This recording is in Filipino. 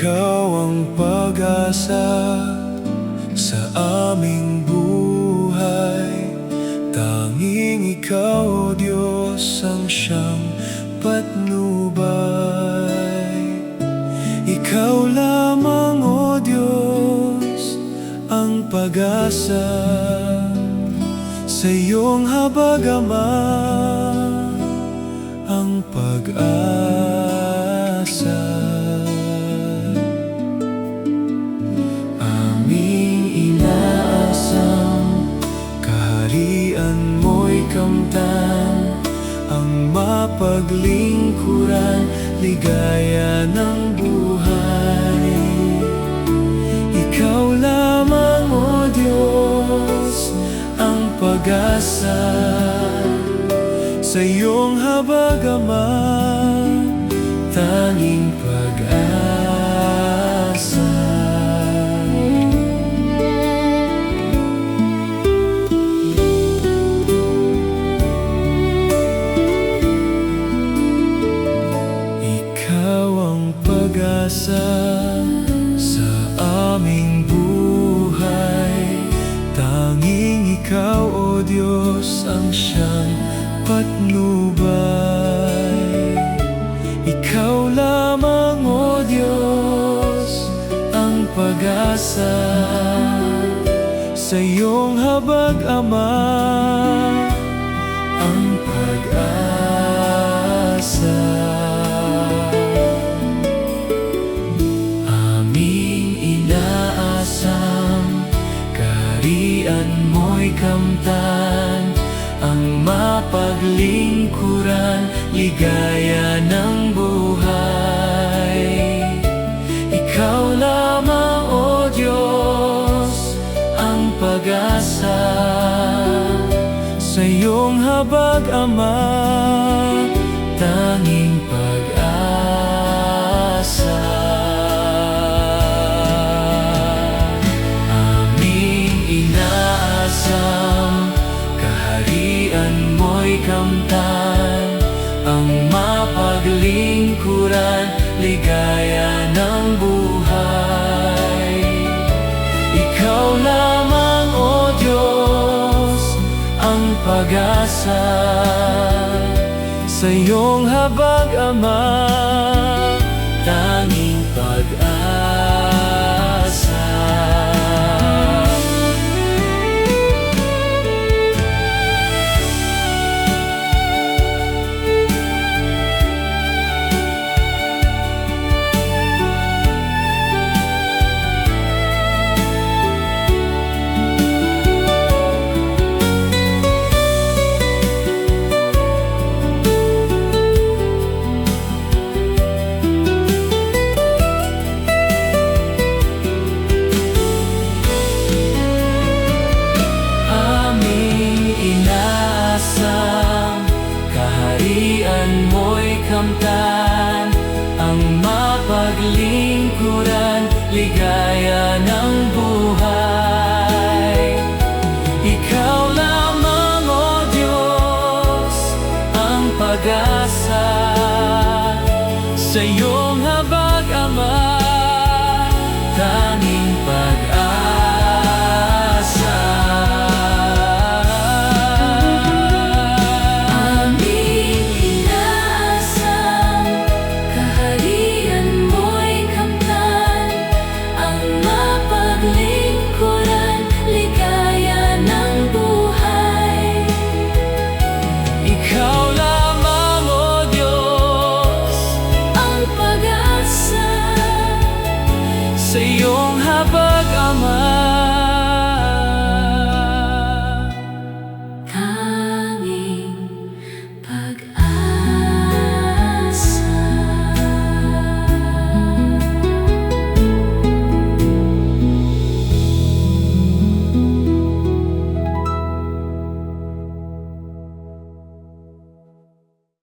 Ikaw ang pag-asa sa aming buhay. Tanging Ikaw, O Diyos, ang siyang patnubay. Ikaw lamang, O Diyos, ang pag-asa. Sa iyong habag, Ama, ang pag-asa. Aming inaasam, kaharian mo'y kamtan, ang mapaglingkuran, ligaya ng buhay. Ikaw lamang, O Diyos, ang pag-asa. Sa iyong habag, Ama, tanging pag-asa. Ikaw ang pag-asa sa aming buhay. Tanging Ikaw, O Diyos, ang siyang patnubay. Ikaw lamang, O Diyos, ang pag-asa. Sa iyong habag, Ama, ang pag-asa. Aming inaasam, kaharian mo'y kamtan, ang mapaglingkuran, ligaya ng buhay. Ikaw lamang, O Diyos, ang pag-asa. Sa iyong habag, Ama, tanging pag-asa. Aming inaasam, kaharian mo'y kamtan, ang mapaglingkuran, ligaya ng buhay. Ikaw lamang, O Diyos, ang pag-asa. Sa iyong habag, Ama, tanging pag-asa. Kaharian mo'y kamtan, ang mapaglingkuran, ligaya na